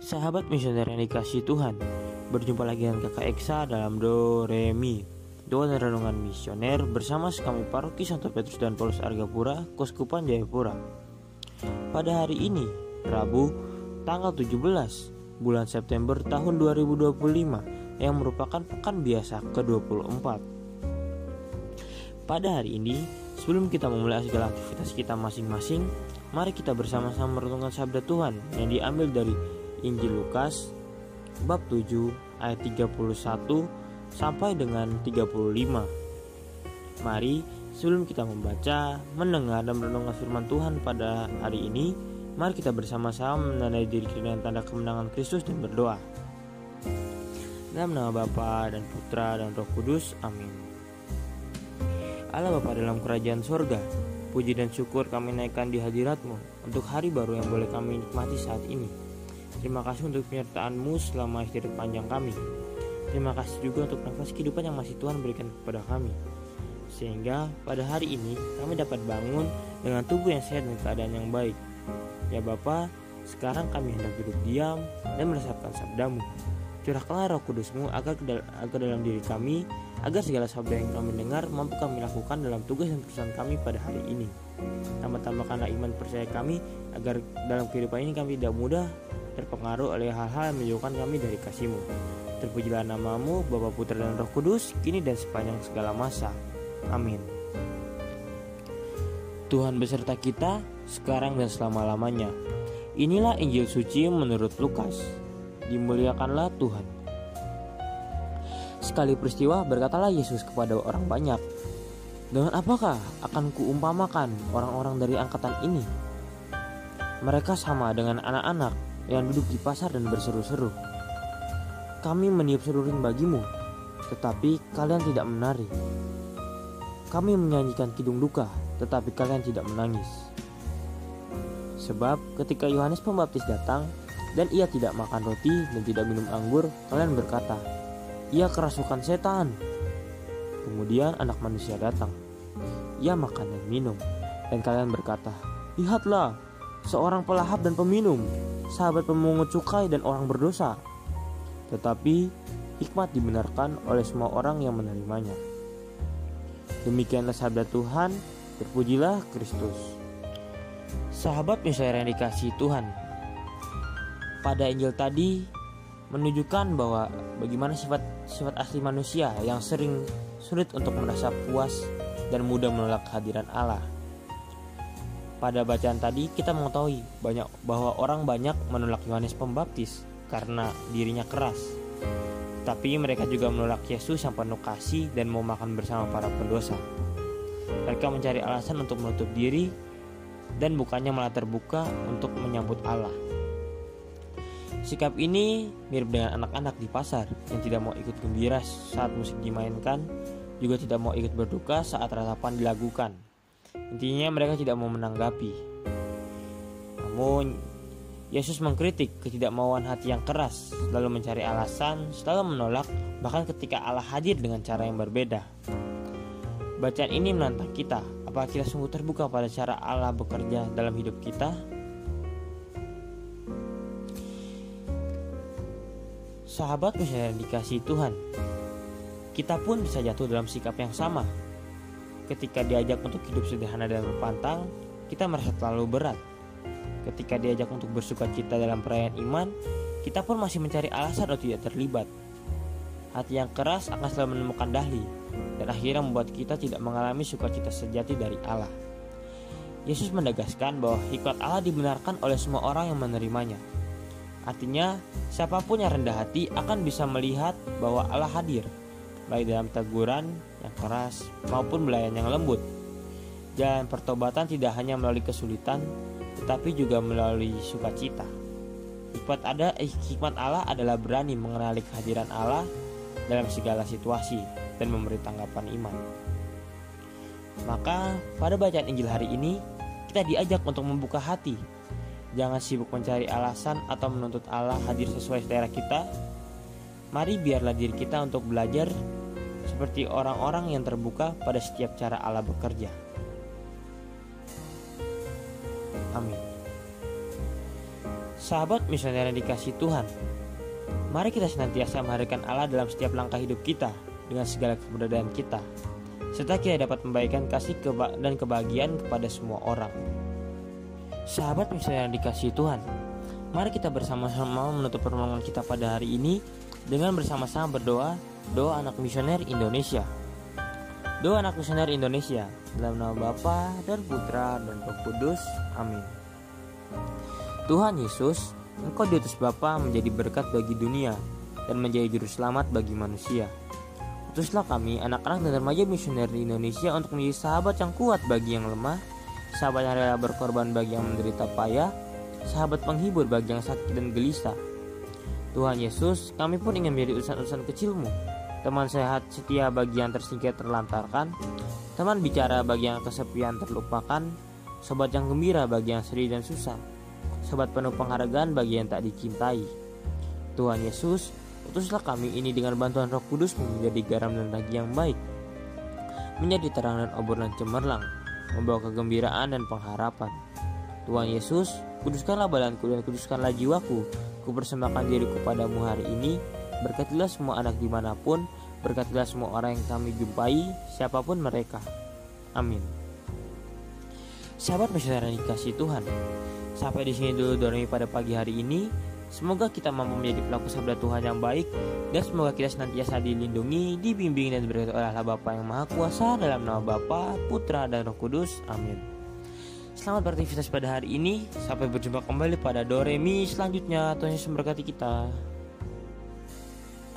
Sahabat misioner yang dikasihi Tuhan, berjumpa lagi dengan Kakak Eksa dalam Do Re Mi, Doa dan Renungan Misioner bersama kami Paroki Santo Petrus dan Paulus Argapura, Keuskupan Jayapura. Pada hari ini, Rabu, tanggal 17 bulan September tahun 2025, yang merupakan pekan biasa ke-24. Pada hari ini, sebelum kita memulai segala aktivitas kita masing-masing, mari kita bersama-sama merenungkan sabda Tuhan yang diambil dari Injil Lukas bab 7 ayat 31 sampai dengan 35. Mari sebelum kita membaca, mendengar dan merenungkan firman Tuhan pada hari ini, mari kita bersama-sama menandai diri kita dengan tanda kemenangan Kristus dan berdoa. Dalam nama Bapa dan Putra dan Roh Kudus, amin. Allah Bapa dalam kerajaan sorga, puji dan syukur kami naikkan di hadirat-Mu untuk hari baru yang boleh kami nikmati saat ini. Terima kasih untuk penyertaan-Mu selama istirahat panjang kami. Terima kasih juga untuk nafas kehidupan yang masih Tuhan berikan kepada kami, sehingga pada hari ini kami dapat bangun dengan tubuh yang sehat dan keadaan yang baik. Ya Bapa, sekarang kami hendak duduk diam dan meresapkan sabda-Mu. Curahkanlah Roh Kudus-Mu agar dalam diri kami, agar segala sabda yang kami dengar mampu kami lakukan dalam tugas dan perusahaan kami pada hari ini. Tambah-tambahkanlah iman percaya kami, agar dalam kehidupan ini kami tidak mudah terpengaruh oleh hal-hal yang menjauhkan kami dari kasih-Mu. Terpujilah nama-Mu, Bapa, Putra, dan Roh Kudus, kini dan sepanjang segala masa. Amin. Tuhan beserta kita, sekarang dan selama-lamanya. Inilah Injil suci menurut Lukas. Dimuliakanlah Tuhan. Sekali peristiwa berkatalah Yesus kepada orang banyak, "Dengan apakah akan kuumpamakan orang-orang dari angkatan ini? Mereka sama dengan anak-anak yang duduk di pasar dan berseru-seru. Kami meniup seruling bagimu, tetapi kalian tidak menari. Kami menyanyikan kidung duka, tetapi kalian tidak menangis. Sebab ketika Yohanes Pembaptis datang, dan ia tidak makan roti dan tidak minum anggur, kalian berkata, 'Ia kerasukan setan.' Kemudian Anak Manusia datang, ia makan dan minum, dan kalian berkata, 'Lihatlah, seorang pelahap dan peminum, sahabat pemungut cukai dan orang berdosa.' Tetapi hikmat dibenarkan oleh semua orang yang menerimanya." Demikianlah sabda Tuhan. Terpujilah Kristus. Sahabat misioner yang dikasihi Tuhan, pada Injil tadi menunjukkan bahwa bagaimana sifat asli manusia yang sering sulit untuk merasa puas dan mudah menolak kehadiran Allah. Pada bacaan tadi kita mengetahui bahwa orang banyak menolak Yohanes Pembaptis karena dirinya keras. Tapi mereka juga menolak Yesus yang penuh kasih dan mau makan bersama para pendosa. Mereka mencari alasan untuk menutup diri dan bukannya malah terbuka untuk menyambut Allah. Sikap ini mirip dengan anak-anak di pasar yang tidak mau ikut gembira saat musik dimainkan, juga tidak mau ikut berduka saat ratapan dilakukan. Intinya mereka tidak mau menanggapi. Namun Yesus mengkritik ketidakmauan hati yang keras, selalu mencari alasan, selalu menolak, bahkan ketika Allah hadir dengan cara yang berbeda. Bacaan ini menantang kita, apakah kita sungguh terbuka pada cara Allah bekerja dalam hidup kita? Sahabat misioner yang dikasihi Tuhan, kita pun bisa jatuh dalam sikap yang sama. Ketika diajak untuk hidup sederhana dan berpantang, kita merasa terlalu berat. Ketika diajak untuk bersukacita dalam perayaan iman, kita pun masih mencari alasan untuk tidak terlibat. Hati yang keras akan selalu menemukan dahli, dan akhirnya membuat kita tidak mengalami sukacita sejati dari Allah. Yesus menegaskan bahwa hikmat Allah dibenarkan oleh semua orang yang menerimanya. Artinya, siapapun yang rendah hati akan bisa melihat bahwa Allah hadir, baik dalam teguran yang keras maupun belayan yang lembut. Jalan pertobatan tidak hanya melalui kesulitan, tetapi juga melalui sukacita. Hikmat Allah adalah berani mengenali kehadiran Allah dalam segala situasi dan memberi tanggapan iman. Maka pada bacaan Injil hari ini, kita diajak untuk membuka hati. Jangan sibuk mencari alasan atau menuntut Allah hadir sesuai selera kita. Mari biarlah diri kita untuk belajar seperti orang-orang yang terbuka pada setiap cara Allah bekerja. Amin. Sahabat misioner yang dikasihi Tuhan, mari kita senantiasa menghadirkan Allah dalam setiap langkah hidup kita dengan segala keberadaan kita, serta kita dapat memberikan kasih dan kebahagiaan kepada semua orang. Sahabat misioner yang dikasihi Tuhan, mari kita bersama-sama menutup pertemuan kita pada hari ini dengan bersama-sama berdoa, doa anak misioner Indonesia. Doa anak misioner Indonesia, dalam nama Bapa dan Putra dan Roh Kudus. Amin. Tuhan Yesus, Engkau diutus Bapa menjadi berkat bagi dunia dan menjadi juru selamat bagi manusia. Utuslah kami, anak-anak dan remaja misioner di Indonesia, untuk menjadi sahabat yang kuat bagi yang lemah, sahabat yang rela berkorban bagi yang menderita payah, sahabat penghibur bagi yang sakit dan gelisah. Tuhan Yesus, kami pun ingin menjadi utusan-utusan kecil-Mu, teman sehat setia bagi yang tersingkir terlantarkan, teman bicara bagi yang kesepian terlupakan, sobat yang gembira bagi yang sedih dan susah, sobat penuh penghargaan bagi yang tak dicintai. Tuhan Yesus, utuslah kami ini dengan bantuan Roh Kudus menjadi garam dan daging yang baik, menjadi terang dan obrolan cemerlang, membawa kegembiraan dan pengharapan. Tuhan Yesus, kuduskanlah badanku dan kuduskanlah jiwaku. Kupersembahkan diriku padamu hari ini. Berkatilah semua anak dimanapun, berkatilah semua orang yang kami jumpai, siapapun mereka. Amin. Sahabat misioner yang dikasihi Tuhan, sampai di sini dulu doa pada pagi hari ini. Semoga kita mampu menjadi pelaku sabda Tuhan yang baik, dan semoga kita senantiasa dilindungi, dibimbing dan diberkati oleh Allah Bapa yang Maha Kuasa, dalam nama Bapa, Putra dan Roh Kudus. Amin. Selamat beraktivitas pada hari ini. Sampai berjumpa kembali pada Do Re Mi selanjutnya. Tuhan Yesus memberkati kita.